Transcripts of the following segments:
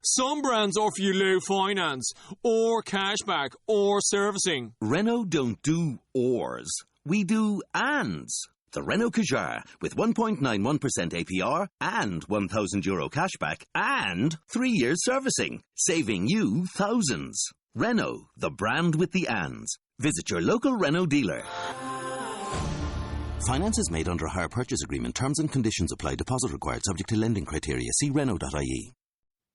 Some brands offer you low finance, or cashback, or servicing. Renault don't do ors. We do ands. The Renault Kadjar with 1.91% APR and €1,000 cashback and 3 years servicing, saving you thousands. Renault, the brand with the ands. Visit your local Renault dealer. Finance is made under a hire purchase agreement. Terms and conditions apply. Deposit required. Subject to lending criteria. See Renault.ie.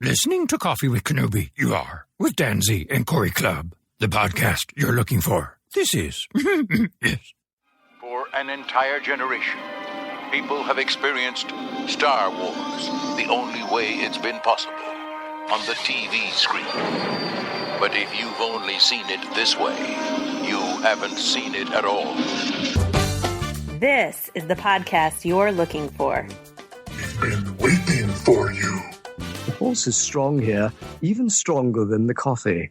Listening to Coffee with Kenobi, you are, with Dan Z and Corey Clubb, the podcast you're looking for. This is. Yes. For an entire generation, people have experienced Star Wars the only way it's been possible, on the TV screen. But if you've only seen it this way, you haven't seen it at all. This is the podcast you're looking for. We've been waiting for you. The horse is strong here, even stronger than the coffee.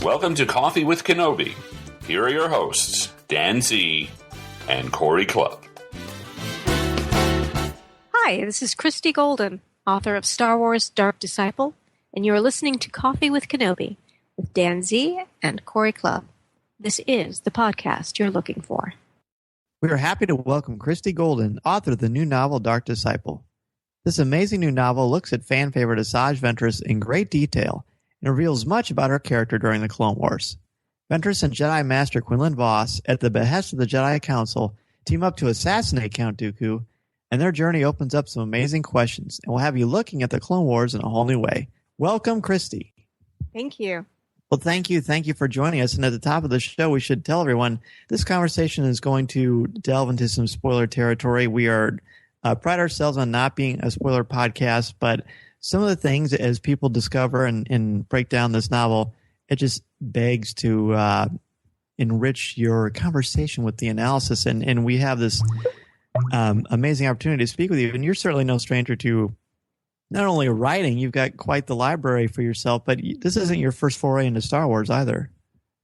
Welcome to Coffee with Kenobi. Here are your hosts, Dan Z and Corey Clubb. Hi, this is Christie Golden, author of Star Wars Dark Disciple, and you're listening to Coffee with Kenobi with Dan Z and Corey Clubb. This is the podcast you're looking for. We are happy to welcome Christie Golden, author of the new novel Dark Disciple. This amazing new novel looks at fan favorite Asajj Ventress in great detail and reveals much about her character during the Clone Wars. Ventress and Jedi Master Quinlan Voss, at the behest of the Jedi Council, team up to assassinate Count Dooku, and their journey opens up some amazing questions and will have you looking at the Clone Wars in a whole new way. Welcome, Christie. Thank you. Well, thank you. Thank you for joining us. And at the top of the show, we should tell everyone this conversation is going to delve into some spoiler territory. We are pride ourselves on not being a spoiler podcast, but some of the things as people discover and break down this novel, it just begs to enrich your conversation with the analysis. And we have this amazing opportunity to speak with you. And you're certainly no stranger to not only writing, you've got quite the library for yourself, but this isn't your first foray into Star Wars either.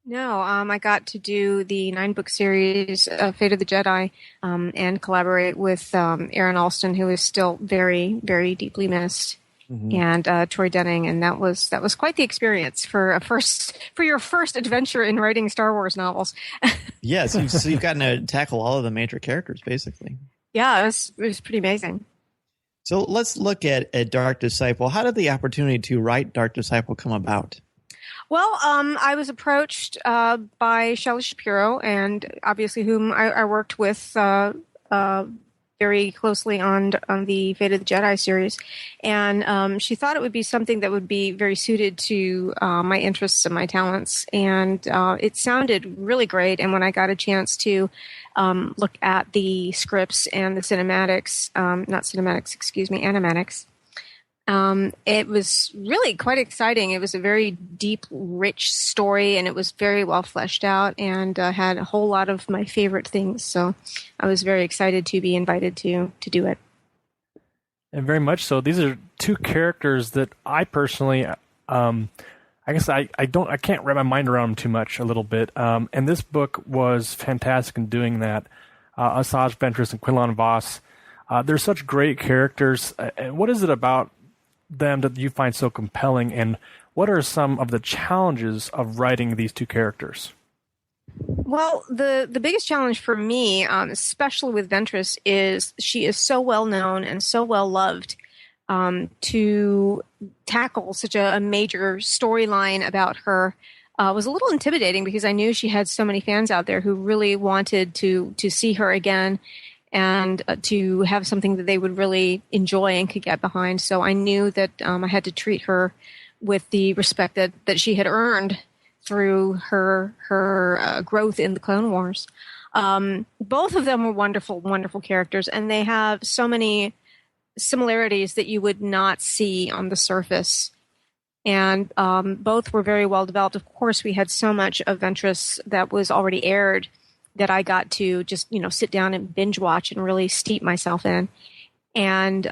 No, I got to do the 9-book series, Fate of the Jedi, and collaborate with Aaron Alston, who is still very, very deeply missed, and Troy Denning, and that was quite the experience for your first adventure in writing Star Wars novels. Yes, so you've gotten to tackle all of the major characters, basically. Yeah, it was pretty amazing. So let's look at Dark Disciple. How did the opportunity to write Dark Disciple come about? Well, I was approached by Shelley Shapiro, and obviously whom I worked with very closely on the Fate of the Jedi series. And she thought it would be something that would be very suited to my interests and my talents. And it sounded really great. And when I got a chance to look at the scripts and the cinematics, animatics, it was really quite exciting. It was a very deep, rich story, and it was very well fleshed out and had a whole lot of my favorite things. So I was very excited to be invited to do it. And very much so. These are two characters that I personally, I guess I can't wrap my mind around them too much a little bit. And this book was fantastic in doing that. Asajj Ventress and Quinlan Voss, they're such great characters. What is it about them that you find so compelling, and what are some of the challenges of writing these two characters? Well, the biggest challenge for me, especially with Ventress, is she is so well known and so well loved. To tackle such a major storyline about her was a little intimidating, because I knew she had so many fans out there who really wanted to see her again, and to have something that they would really enjoy and could get behind. So I knew that I had to treat her with the respect that she had earned through her growth in the Clone Wars. Both of them were wonderful, wonderful characters, and they have so many similarities that you would not see on the surface. And both were very well developed. Of course, we had so much of Ventress that was already aired that I got to just, sit down and binge watch and really steep myself in. And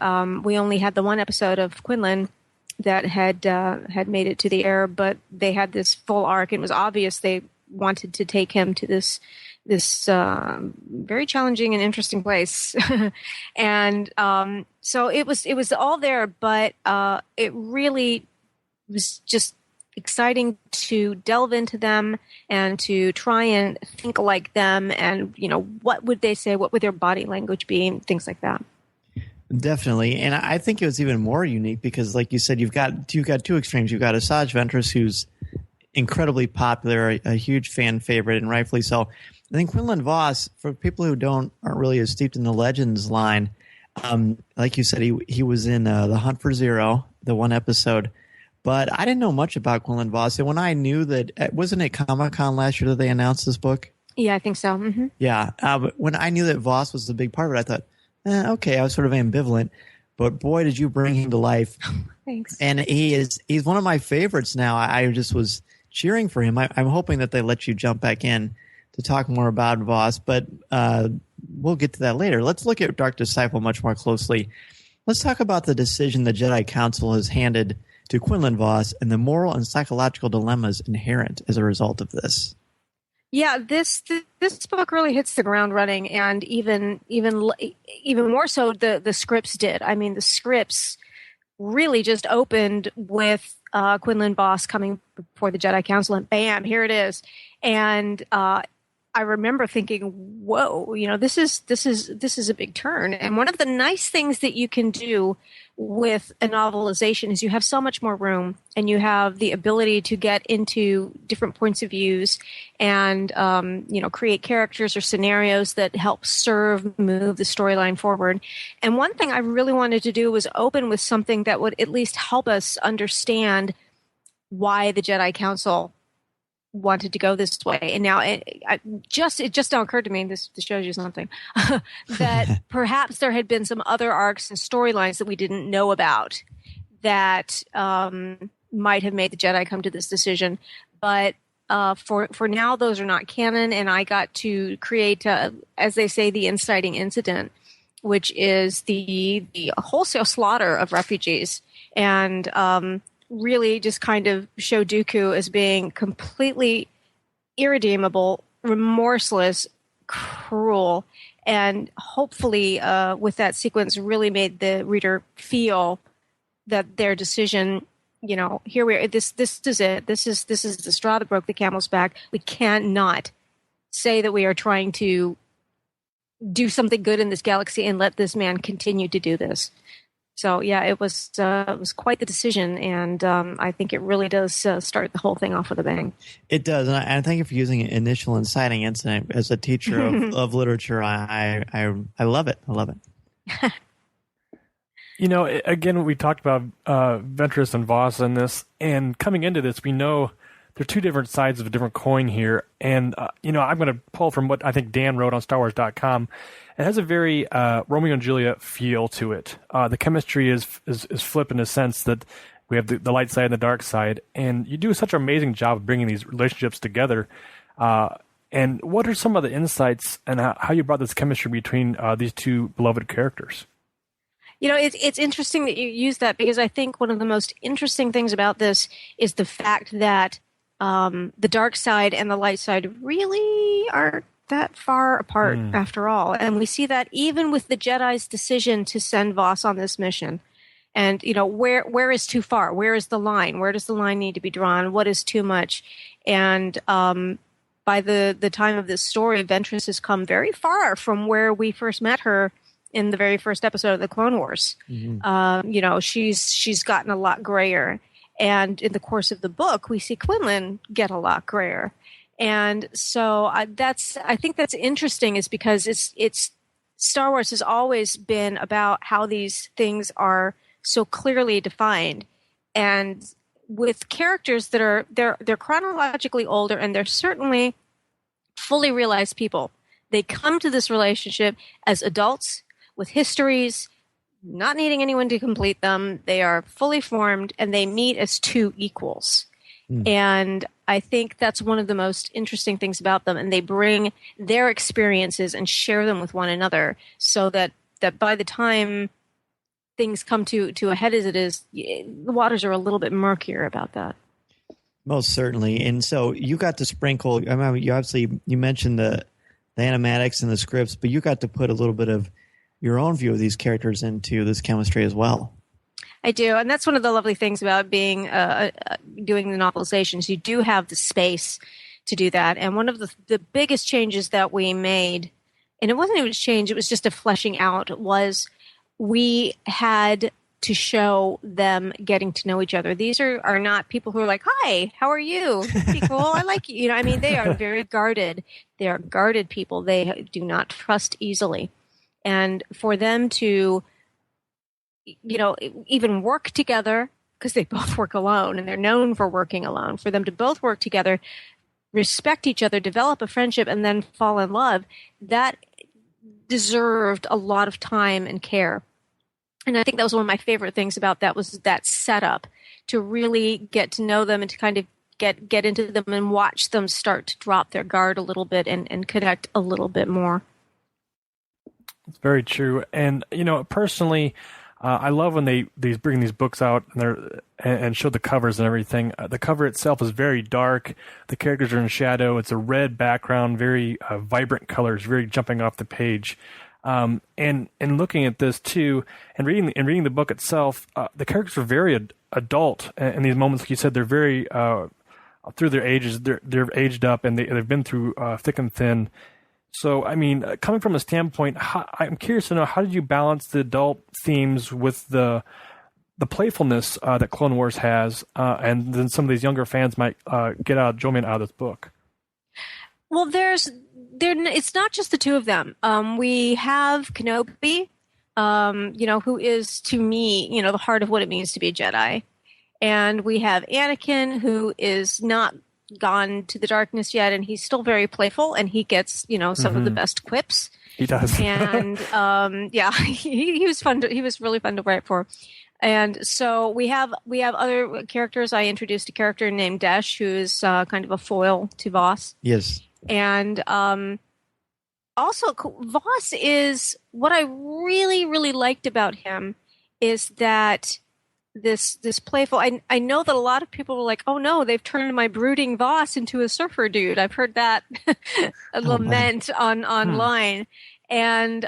we only had the one episode of Quinlan that had made it to the air, but they had this full arc. It was obvious they wanted to take him to this this very challenging and interesting place. And so it was all there, but it really was just exciting to delve into them and to try and think like them, and what would they say, what would their body language be, and things like that. Definitely. And I think it was even more unique because, like you said, you've got two extremes. You've got Asajj Ventress, who's incredibly popular, a huge fan favorite, and rightfully so. I think Quinlan Vos, for people who aren't really as steeped in the Legends line, like you said, he was in The Hunt for Zero, the one episode. But I didn't know much about Quinlan Vos. And when I knew that, wasn't it Comic-Con last year that they announced this book? Yeah, I think so. Mm-hmm. Yeah. But when I knew that Vos was a big part of it, I thought, okay, I was sort of ambivalent. But boy, did you bring him to life. Thanks. And he's one of my favorites now. I just was cheering for him. I'm hoping that they let you jump back in to talk more about Vos, but we'll get to that later. Let's look at Dark Disciple much more closely. Let's talk about the decision the Jedi Council has handed to Quinlan Vos and the moral and psychological dilemmas inherent as a result of this. Yeah, this book really hits the ground running, and even more so the scripts did. I mean, the scripts really just opened with Quinlan Vos coming before the Jedi Council, and bam, here it is. And I remember thinking, whoa, this is a big turn. And one of the nice things that you can do with a novelization is you have so much more room, and you have the ability to get into different points of views and, create characters or scenarios that help move the storyline forward. And one thing I really wanted to do was open with something that would at least help us understand why the Jedi Council wanted to go this way. And now it just now occurred to me, this shows you something, that perhaps there had been some other arcs and storylines that we didn't know about that might have made the Jedi come to this decision. But for now, those are not canon, and I got to create, as they say, the inciting incident, which is the wholesale slaughter of refugees. And really just kind of show Dooku as being completely irredeemable, remorseless, cruel, and hopefully with that sequence really made the reader feel that their decision, here we are, this is it. This is the straw that broke the camel's back. We cannot say that we are trying to do something good in this galaxy and let this man continue to do this. So yeah, it was quite the decision, and I think it really does start the whole thing off with a bang. It does, and I thank you for using initial inciting incident. As a teacher of literature, I love it. I love it. Again, we talked about Ventress and Vos in this, and coming into this, we know there are two different sides of a different coin here. And, I'm going to pull from what I think Dan wrote on StarWars.com. It has a very Romeo and Juliet feel to it. The chemistry is flipped in a sense that we have the light side and the dark side. And you do such an amazing job of bringing these relationships together. And what are some of the insights and how you brought this chemistry between these two beloved characters? It's interesting that you use that, because I think one of the most interesting things about this is the fact that the dark side and the light side really aren't that far apart after all. And we see that even with the Jedi's decision to send Vos on this mission. And, where is too far? Where is the line? Where does the line need to be drawn? What is too much? And by the time of this story, Ventress has come very far from where we first met her in the very first episode of the Clone Wars. Mm-hmm. She's gotten a lot grayer. And in the course of the book, we see Quinlan get a lot grayer. And so I think that's interesting, is because it's Star Wars has always been about how these things are so clearly defined. And with characters that are they're chronologically older, and they're certainly fully realized people. They come to this relationship as adults with histories, not needing anyone to complete them. They are fully formed, and they meet as two equals. And I think that's one of the most interesting things about them. And they bring their experiences and share them with one another, so that by the time things come to a head as it is, the waters are a little bit murkier about that. Most certainly. And so you got to sprinkle, I mean, you mentioned the the animatics and the scripts, but you got to put a little bit of your own view of these characters into this chemistry as well. I do, and that's one of the lovely things about being doing the novelizations. You do have the space to do that, and one of the biggest changes that we made, and it wasn't even a change, it was just a fleshing out, was we had to show them getting to know each other. These are not people who are like, hi, how are you? Pretty cool. I like you. You know, I mean, they are very guarded. They are guarded people. They do not trust easily. And for them to, you know, even work together, because they both work alone and they're known for working alone, for them to both work together, respect each other, develop a friendship, and then fall in love, that deserved a lot of time and care. And I think that was one of my favorite things about that, was that setup, to really get to know them and to kind of get into them and watch them start to drop their guard a little bit and connect a little bit more. It's very true. And, you know, personally, I love when they bring these books out and show the covers and everything. The cover itself is very dark. The characters are in shadow. It's a red background, very vibrant colors, very jumping off the page. And looking at this too, and reading the book itself, the characters are very adult in these moments. Like you said, they're very through their ages. They're aged up, and they've been through thick and thin. So, I mean, coming from a standpoint, I'm curious to know, how did you balance the adult themes with the playfulness that Clone Wars has, and then some of these younger fans might get enjoyment out of this book? Well, it's not just the two of them. We have Kenobi, you know, who is, to me, you know, the heart of what it means to be a Jedi. And we have Anakin, who is not gone to the darkness yet, and he's still very playful, and he gets, you know, some of the best quips. He does. And yeah, he was fun. He was really fun to write for. And so we have other characters. I introduced a character named Desh, who is kind of a foil to Voss. Yes. And also, Voss is, what I really, really liked about him is that this playful, I know that a lot of people were like, oh no, they've turned my brooding Voss into a surfer dude. I've heard that lament online. And,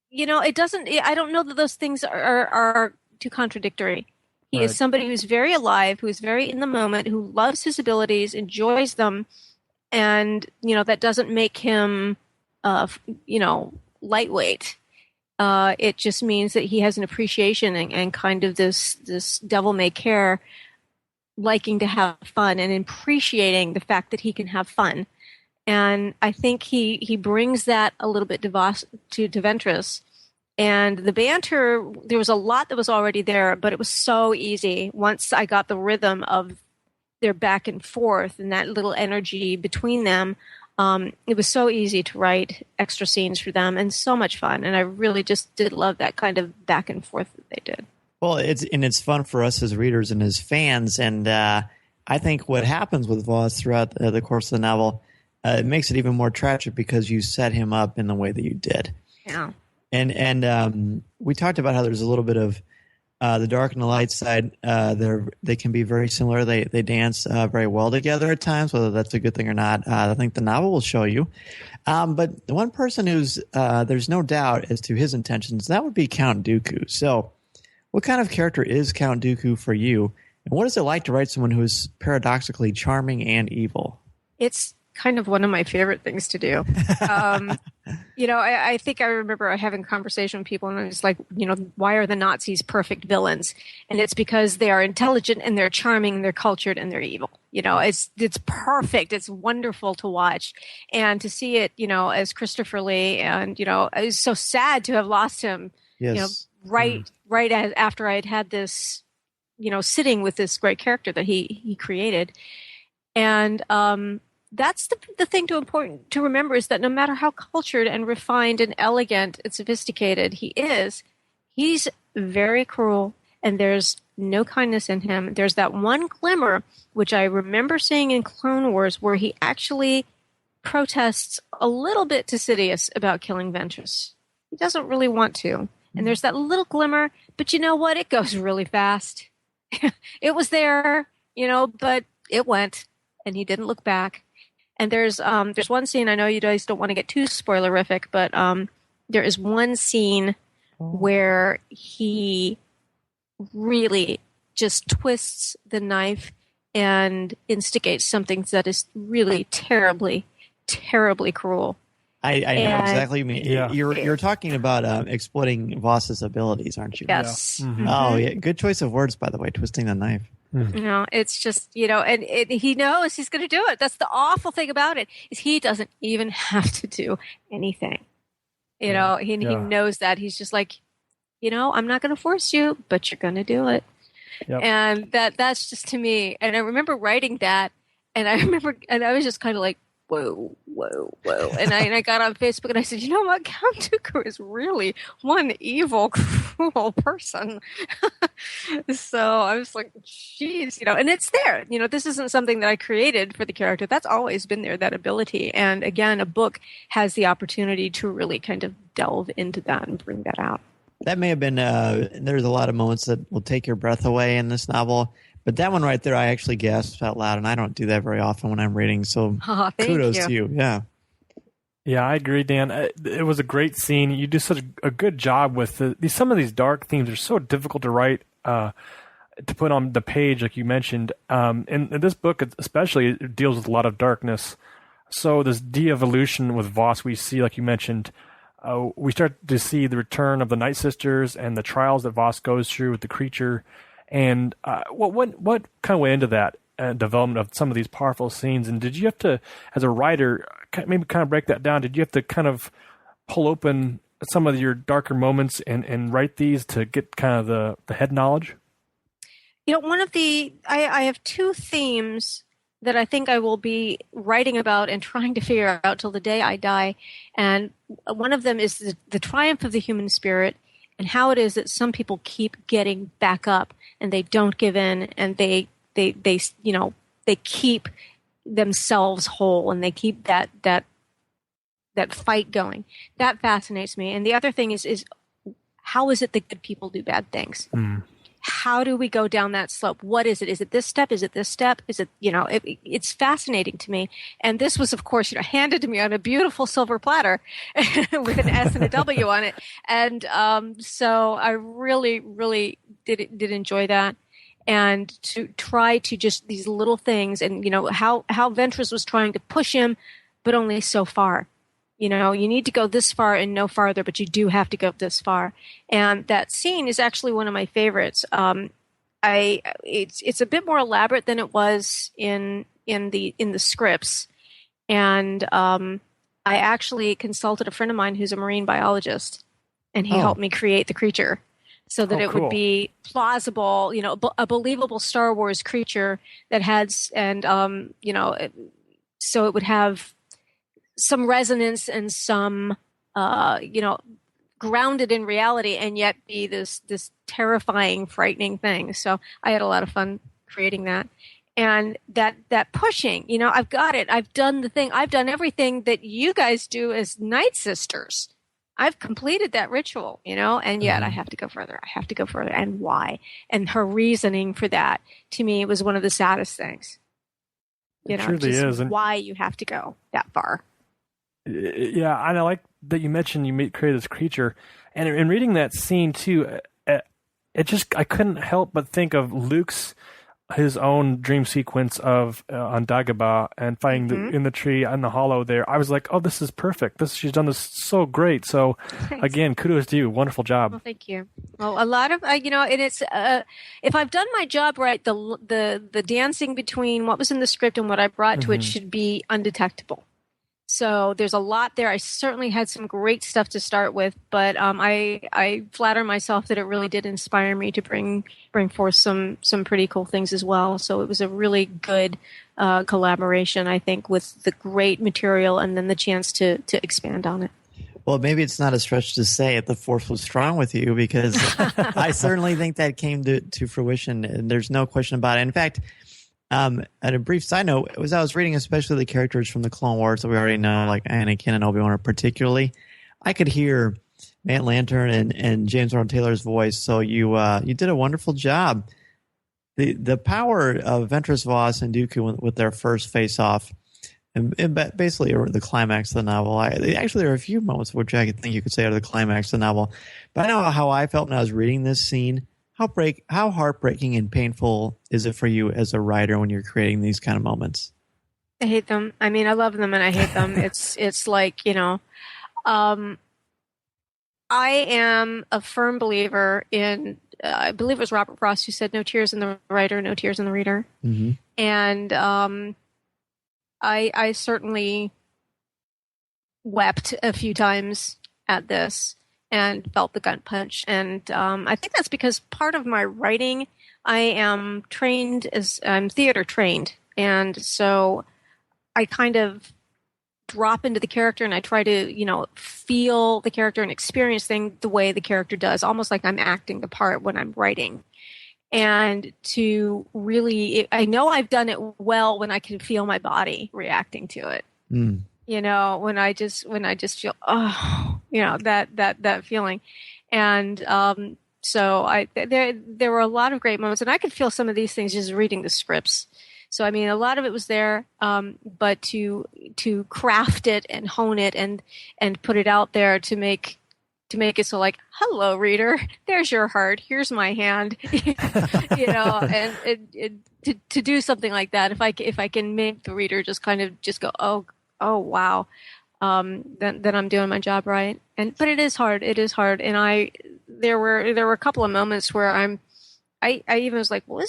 you know, I don't know that those things are too contradictory. He is somebody who's very alive, who's very in the moment, who loves his abilities, enjoys them. And, you know, that doesn't make him, you know, lightweight. It just means that he has an appreciation and kind of this devil-may-care liking to have fun and appreciating the fact that he can have fun. And I think he brings that a little bit to Ventress. And the banter, there was a lot that was already there, but it was so easy once I got the rhythm of their back and forth and that little energy between them. It was so easy to write extra scenes for them, and so much fun. And I really just did love that kind of back and forth that they did. Well, it's fun for us as readers and as fans. And I think what happens with Voss throughout the course of the novel, it makes it even more tragic because you set him up in the way that you did. Yeah. And we talked about how there's a little bit of the dark and the light side. They can be very similar. They dance very well together at times, whether that's a good thing or not. I think the novel will show you. But the one person who's there's no doubt as to his intentions, that would be Count Dooku. So what kind of character is Count Dooku for you? And what is it like to write someone who is paradoxically charming and evil? It's kind of one of my favorite things to do. You know, I think I remember having a conversation with people, and I was like, you know, why are the Nazis perfect villains? And it's because they are intelligent and they're charming and they're cultured and they're evil. You know, it's perfect. It's wonderful to watch and to see it, you know, as Christopher Lee. And, you know, it was so sad to have lost him, yes. You know, right after I had this, you know, sitting with this great character that he created. And, that's the thing important to remember, is that no matter how cultured and refined and elegant and sophisticated he is, he's very cruel, and there's no kindness in him. There's that one glimmer, which I remember seeing in Clone Wars, where he actually protests a little bit to Sidious about killing Ventress. He doesn't really want to. And there's that little glimmer, but you know what? It goes really fast. It was there, you know, but it went, and he didn't look back. And there's one scene, I know you guys don't want to get too spoilerific, but there is one scene where he really just twists the knife and instigates something that is really terribly, terribly cruel. I know exactly what you mean. Yeah. You're talking about exploiting Voss's abilities, aren't you? Yes. Yeah. Mm-hmm. Oh, yeah. Good choice of words, by the way, twisting the knife. You know, it's just, and he knows he's going to do it. That's the awful thing about it, is he doesn't even have to do anything. He knows that. He's just like, I'm not going to force you, but you're going to do it. Yep. And that's just, to me. And I remember writing that, and I was just kind of like, whoa. And I got on Facebook and I said, you know what? Count Dooku is really one evil, cruel person. So I was like, geez, and it's there. This isn't something that I created for the character. That's always been there, that ability. And again, a book has the opportunity to really kind of delve into that and bring that out. That may have been, there's a lot of moments that will take your breath away in this novel. But that one right there, I actually gasped out loud, and I don't do that very often when I'm reading. So kudos to you. Yeah. Yeah, I agree, Dan. It was a great scene. You do such a good job with some of these dark themes are so difficult to write, to put on the page, like you mentioned. And this book, especially, it deals with a lot of darkness. So this de-evolution with Voss, we see, like you mentioned, we start to see the return of the Night Sisters and the trials that Voss goes through with the creature. And what kind of went into that development of some of these powerful scenes? And did you have to, as a writer, maybe kind of break that down? Did you have to kind of pull open some of your darker moments and write these to get kind of the head knowledge? I have two themes that I think I will be writing about and trying to figure out till the day I die. And one of them is the triumph of the human spirit, and how it is that some people keep getting back up and they don't give in, and they keep themselves whole, and they keep that fight going. That fascinates me. And the other thing is how is it that good people do bad things? How do we go down that slope? What is it? Is it this step? Is it this step? Is it, it's fascinating to me. And this was, of course, handed to me on a beautiful silver platter with an S and a W on it. And so I really, really did enjoy that. And to try to just these little things, and, how Ventress was trying to push him, but only so far. You need to go this far and no farther, but you do have to go this far. And that scene is actually one of my favorites. It's a bit more elaborate than it was in the scripts. And I actually consulted a friend of mine who's a marine biologist, and he helped me create the creature so that it would be plausible, a believable Star Wars creature that had, and so it would have some resonance and some, grounded in reality, and yet be this terrifying, frightening thing. So I had a lot of fun creating that. And that pushing, I've got it. I've done the thing. I've done everything that you guys do as Night Sisters. I've completed that ritual, and yet I have to go further. I have to go further. And why? And her reasoning for that, to me, was one of the saddest things. It truly is. And why you have to go that far. Yeah, and I like that you mentioned you created this creature, and in reading that scene too, I couldn't help but think of his own dream sequence of on Dagobah and fighting in the tree in the hollow there. I was like, oh, this is perfect. She's done this so great. So again, kudos to you. Wonderful job. Well, thank you. Well, a lot of and it's if I've done my job right, the dancing between what was in the script and what I brought to it should be undetectable. So there's a lot there. I certainly had some great stuff to start with, but I flatter myself that it really did inspire me to bring forth some pretty cool things as well. So it was a really good collaboration, I think, with the great material and then the chance to expand on it. Well, maybe it's not a stretch to say that the Force was strong with you, because I certainly think that came to fruition, and there's no question about it. In fact, at a brief side note, as I was reading especially the characters from the Clone Wars that we already know, like Anakin and Obi-Wan particularly, I could hear Matt Lantern and James Earl Taylor's voice. So you did a wonderful job. The power of Ventress, Voss, and Dooku with their first face-off and basically the climax of the novel. Actually, there are a few moments which I think you could say are the climax of the novel. But I know how I felt when I was reading this scene. How heartbreaking and painful is it for you as a writer when you're creating these kind of moments? I hate them. I mean, I love them and I hate them. It's like, I am a firm believer in, I believe it was Robert Frost who said, no tears in the writer, no tears in the reader. Mm-hmm. And I certainly wept a few times at this and felt the gut punch. And I think that's because part of my writing, I am I'm theater trained. And so I kind of drop into the character and I try to, feel the character and experience things the way the character does, almost like I'm acting the part when I'm writing. And to really, I know I've done it well when I can feel my body reacting to it. Mm. When I just feel, that feeling. And so there were a lot of great moments, and I could feel some of these things just reading the scripts. So, I mean, a lot of it was there, but to craft it and hone it and put it out there to make it so like, hello, reader, there's your heart, here's my hand, and to do something like that, if I can make the reader just kind of just go, oh wow, then I'm doing my job right. But it is hard, and there were a couple of moments where I even was like, well,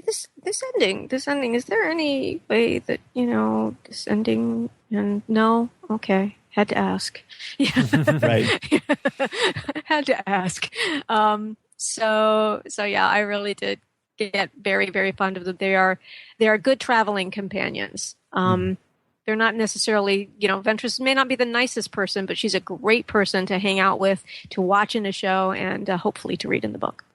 this ending, is there any way that, this ending, and no, okay, had to ask. Yeah. Right. Had to ask. So yeah, I really did get very, very fond of them. They are good traveling companions. They're not necessarily, Ventress may not be the nicest person, but she's a great person to hang out with, to watch in a show, and hopefully to read in the book.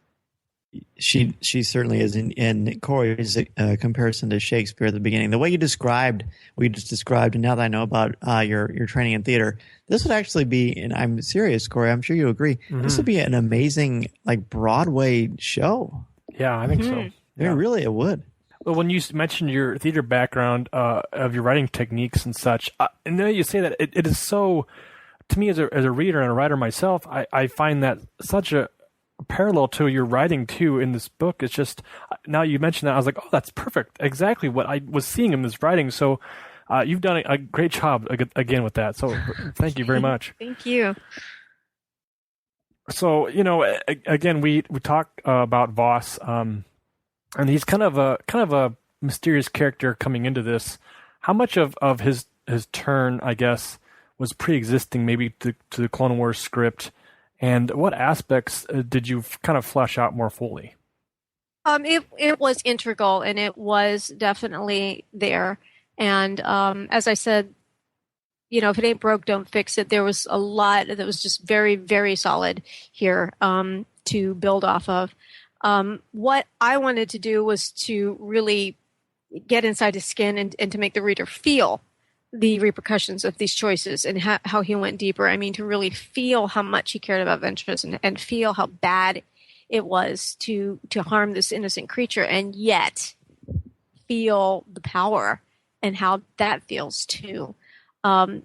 She certainly is in Corey's comparison to Shakespeare at the beginning. The way you described what you just described, and now that I know about your training in theater, this would actually be, and I'm serious, Corey, I'm sure you agree, this would be an amazing Broadway show. Yeah, I think so. Yeah, really, it would. Well, when you mentioned your theater background of your writing techniques and such, and then you say that it is so, to me as a reader and a writer myself, I find that such a parallel to your writing too in this book. It's just, now you mentioned that, I was like, oh, that's perfect, exactly what I was seeing in this writing. So you've done a great job again with that, so thank you very much. Thank you. So again, we talked about Voss, and he's kind of a mysterious character coming into this. How much of his turn, I guess, was pre-existing maybe to the Clone Wars script? And what aspects did you kind of flesh out more fully? It was integral, and it was definitely there. And as I said, if it ain't broke, don't fix it. There was a lot that was just very, very solid here to build off of. What I wanted to do was to really get inside his skin and to make the reader feel the repercussions of these choices and how he went deeper. I mean, to really feel how much he cared about Ventress and feel how bad it was to harm this innocent creature, and yet feel the power and how that feels too.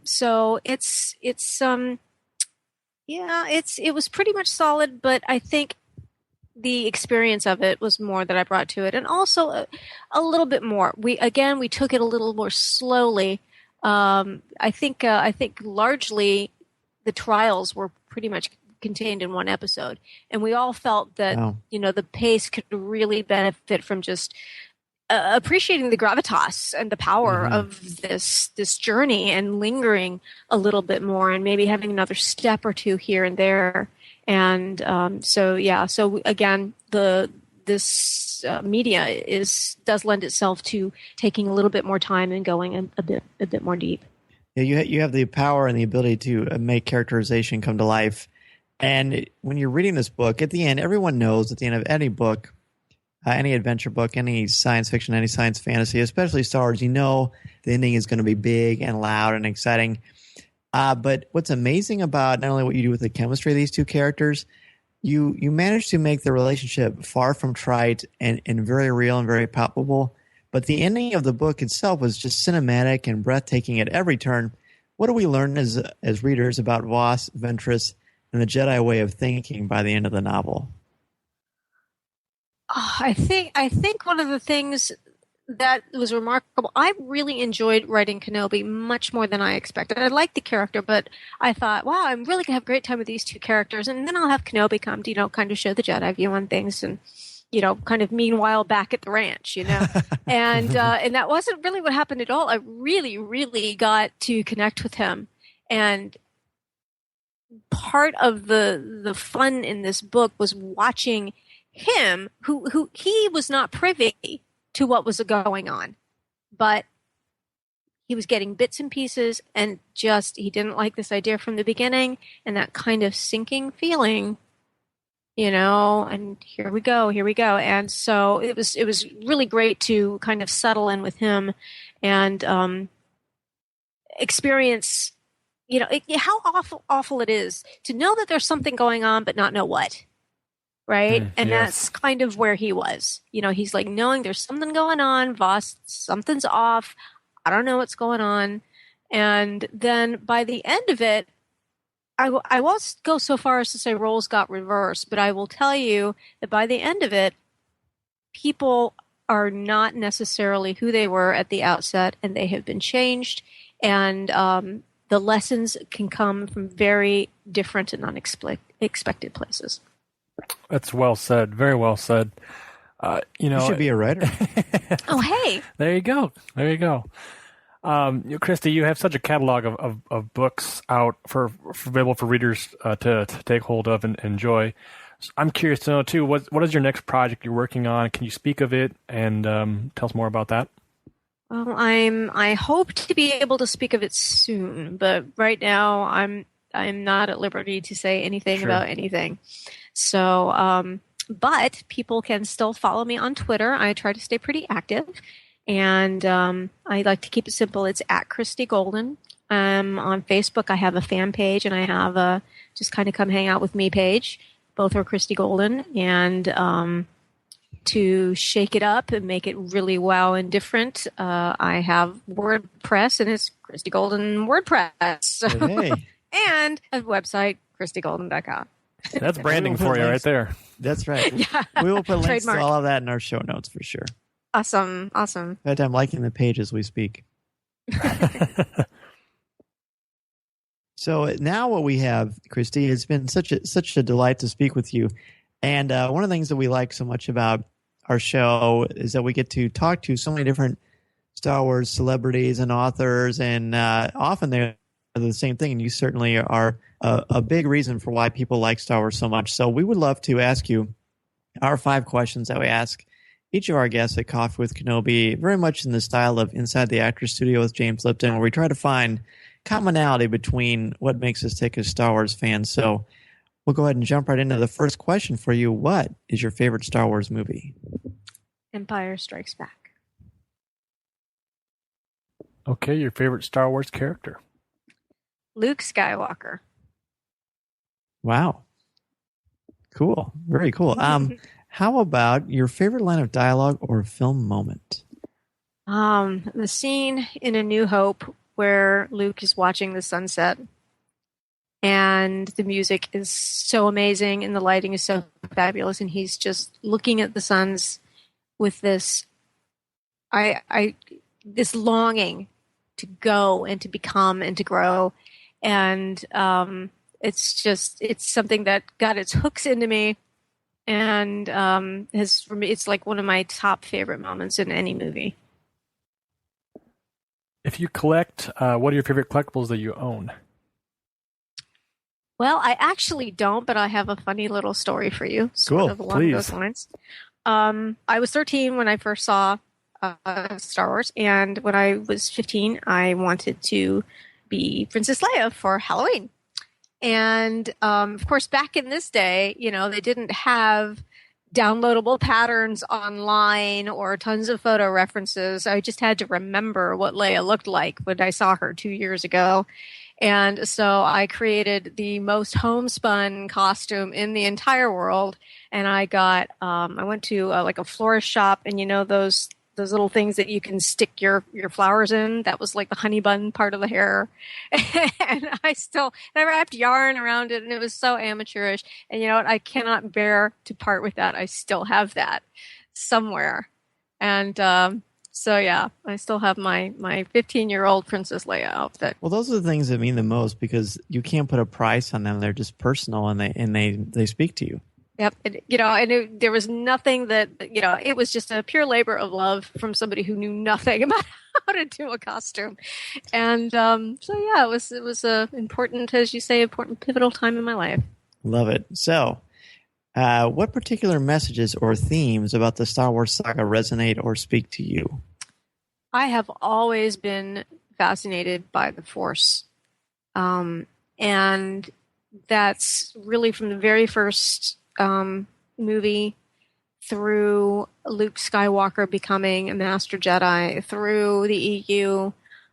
So it was pretty much solid, but I think the experience of it was more that I brought to it, and also a little bit more. We took it a little more slowly. I think largely the trials were pretty much contained in one episode, and we all felt that the pace could really benefit from just appreciating the gravitas and the power of this journey, and lingering a little bit more, and maybe having another step or two here and there. And so again, this media does lend itself to taking a little bit more time and going a bit more deep. Yeah, you have the power and the ability to make characterization come to life. And when you're reading this book, at the end, everyone knows at the end of any book, any adventure book, any science fiction, any science fantasy, especially Star Wars, the ending is going to be big and loud and exciting. But what's amazing about not only what you do with the chemistry of these two characters, you manage to make the relationship far from trite and very real and very palpable. But the ending of the book itself was just cinematic and breathtaking at every turn. What do we learn as readers about Voss, Ventress, and the Jedi way of thinking by the end of the novel? I think one of the things that was remarkable, I really enjoyed writing Kenobi much more than I expected. I liked the character, but I thought, wow, I'm really going to have a great time with these two characters. And then I'll have Kenobi come to, kind of show the Jedi view on things and, kind of meanwhile back at the ranch, And that wasn't really what happened at all. I really, really got to connect with him. And part of the fun in this book was watching him, who he was not privy to what was going on, but he was getting bits and pieces, and he didn't like this idea from the beginning, and that kind of sinking feeling, and here we go. And so it was really great to kind of settle in with him and experience, how awful it is to know that there's something going on, but not know what. Right. And yes. That's kind of where he was. He's like knowing there's something going on. Voss, something's off. I don't know what's going on. And then by the end of it, I won't go so far as to say roles got reversed, but I will tell you that by the end of it, people are not necessarily who they were at the outset, and they have been changed. And the lessons can come from very different and unexpected places. That's well said. Very well said. You should be a writer. Oh, hey. There you go. Christie, you have such a catalog of books out available for readers to take hold of and enjoy. So I'm curious to know, too, what is your next project you're working on? Can you speak of it and tell us more about that? Well, I hope to be able to speak of it soon, but right now I'm not at liberty to say anything about anything. So, but people can still follow me on Twitter. I try to stay pretty active, and I like to keep it simple. It's at Christie Golden. On Facebook, I have a fan page, and I have a just kind of come hang out with me page. Both are Christie Golden, and to shake it up and make it really wow and different, I have WordPress, and it's Christie Golden WordPress. Hey. And a website, ChristieGolden.com. That's branding for you right there. That's right. Yeah. We will put links Trademark. to all of that in our show notes for sure. Awesome. In fact, I'm liking the page as we speak. So now what we have, Christie, it's been such a delight to speak with you. And one of the things that we like so much about our show is that we get to talk to so many different Star Wars celebrities and authors, and often they're the same thing, and you certainly are a big reason for why people like Star Wars so much. So we would love to ask you our 5 questions that we ask each of our guests at Coffee with Kenobi, very much in the style of Inside the Actors Studio with James Lipton, where we try to find commonality between what makes us tick as Star Wars fans. So we'll go ahead and jump right into the first question for you. What is your favorite Star Wars movie? Empire Strikes Back. Okay, your favorite Star Wars character? Luke Skywalker. Wow. Cool. Very cool. How about your favorite line of dialogue or film moment? The scene in A New Hope where Luke is watching the sunset, and the music is so amazing and the lighting is so fabulous, and he's just looking at the suns with this this longing to go and to become and to grow. And it's something that got its hooks into me, and for me, it's like one of my top favorite moments in any movie. If you collect, what are your favorite collectibles that you own? Well, I actually don't, but I have a funny little story for you. Sort of along those lines. I was 13 when I first saw Star Wars, and when I was 15, I wanted to be Princess Leia for Halloween. And of course, back in this day, they didn't have downloadable patterns online or tons of photo references. I just had to remember what Leia looked like when I saw her 2 years ago. And so I created the most homespun costume in the entire world. And I went to like a florist shop, and those those little things that you can stick your flowers in. That was like the honey bun part of the hair. And I wrapped yarn around it, and it was so amateurish. And you know what? I cannot bear to part with that. I still have that somewhere. And so yeah, I still have my 15-year-old Princess Leia outfit. Well, those are the things that mean the most because you can't put a price on them. They're just personal, and they speak to you. Yep. There was nothing that, it was just a pure labor of love from somebody who knew nothing about how to do a costume. And so yeah, it was a important, as you say, important pivotal time in my life. Love it. So what particular messages or themes about the Star Wars saga resonate or speak to you? I have always been fascinated by the Force. And that's really from the very first movie through Luke Skywalker becoming a Master Jedi, through the EU,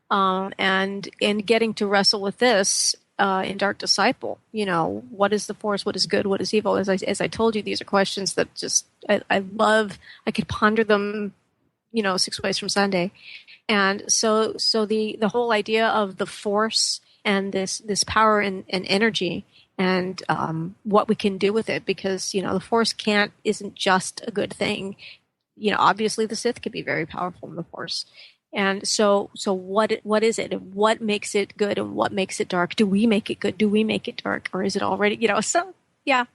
and getting to wrestle with this in Dark Disciple. What is the Force? What is good? What is evil? As I told you, these are questions that just I love. I could ponder them, 6 ways from Sunday. And so the whole idea of the Force and this power and energy, and what we can do with it, because the Force isn't just a good thing. Obviously the Sith can be very powerful in the Force, and so what is it, and what makes it good, and what makes it dark? Do we make it good? Do we make it dark, or is it already? So yeah.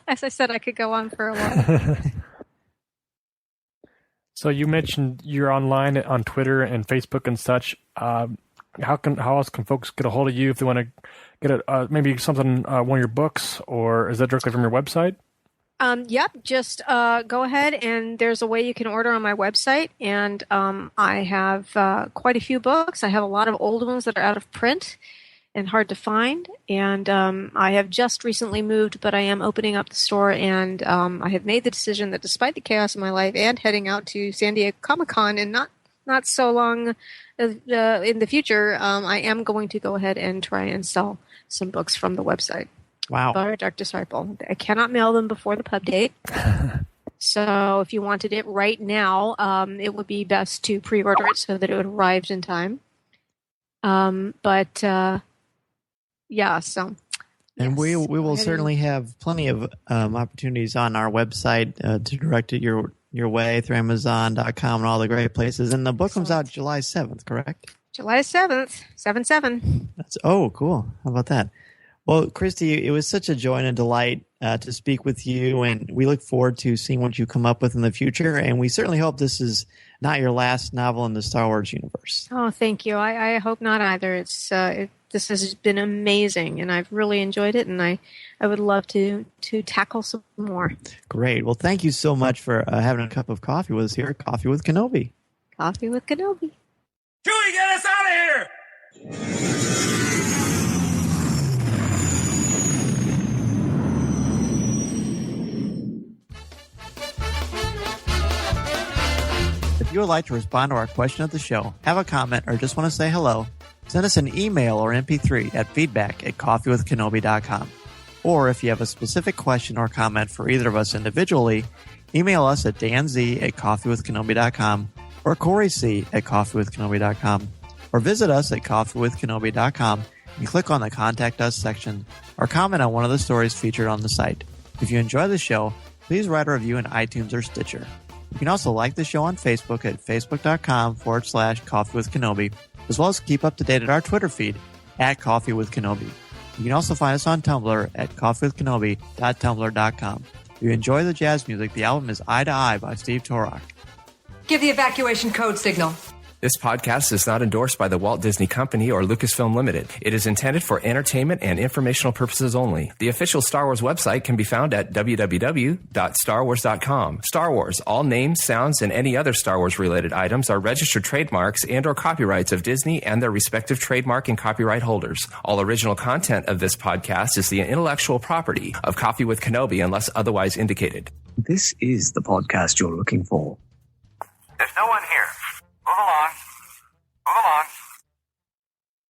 As I said, I could go on for a while. So you mentioned you're online on Twitter and Facebook and such. How else can folks get a hold of you if they want to get maybe something, one of your books, or is that directly from your website? Yep. Just go ahead, and there's a way you can order on my website. And I have quite a few books. I have a lot of old ones that are out of print and hard to find. And I have just recently moved, but I am opening up the store. And I have made the decision that despite the chaos in my life and heading out to San Diego Comic-Con and not so long in the future, I am going to go ahead and try and sell some books from the website. Wow. Dark Disciple. I cannot mail them before the pub date. So if you wanted it right now, it would be best to pre-order it so that it would arrive in time. Yeah, so. And yes, we will certainly have plenty of opportunities on our website to direct it your way through Amazon.com and all the great places. And the book comes out July 7th, correct? July 7th, 7/7. Oh, cool. How about that? Well, Christie, it was such a joy and a delight to speak with you, and we look forward to seeing what you come up with in the future. And we certainly hope this is not your last novel in the Star Wars universe. Oh, thank you. I hope not either. This has been amazing, and I've really enjoyed it, and I would love to tackle some more. Great. Well, thank you so much for having a cup of coffee with us here at Coffee with Kenobi. Coffee with Kenobi. Chewie, get us out of here! If you would like to respond to our question of the show, have a comment, or just want to say hello, send us an email or MP3 at feedback@coffeewithkenobi.com. Or if you have a specific question or comment for either of us individually, email us at danz@coffeewithkenobi.com or coryc@coffeewithkenobi.com, or visit us at coffeewithkenobi.com and click on the Contact Us section, or comment on one of the stories featured on the site. If you enjoy the show, please write a review in iTunes or Stitcher. You can also like the show on Facebook at facebook.com/coffeewithkenobi, as well as keep up to date at our Twitter feed at Coffee with Kenobi. You can also find us on Tumblr at coffeewithkenobi.tumblr.com. If you enjoy the jazz music, the album is Eye to Eye by Steve Torok. Give the evacuation code signal. This podcast is not endorsed by the Walt Disney Company or Lucasfilm Limited. It is intended for entertainment and informational purposes only. The official Star Wars website can be found at www.starwars.com. Star Wars, all names, sounds, and any other Star Wars-related items are registered trademarks and or copyrights of Disney and their respective trademark and copyright holders. All original content of this podcast is the intellectual property of Coffee with Kenobi unless otherwise indicated. This is the podcast you're looking for. There's no one here. Move along.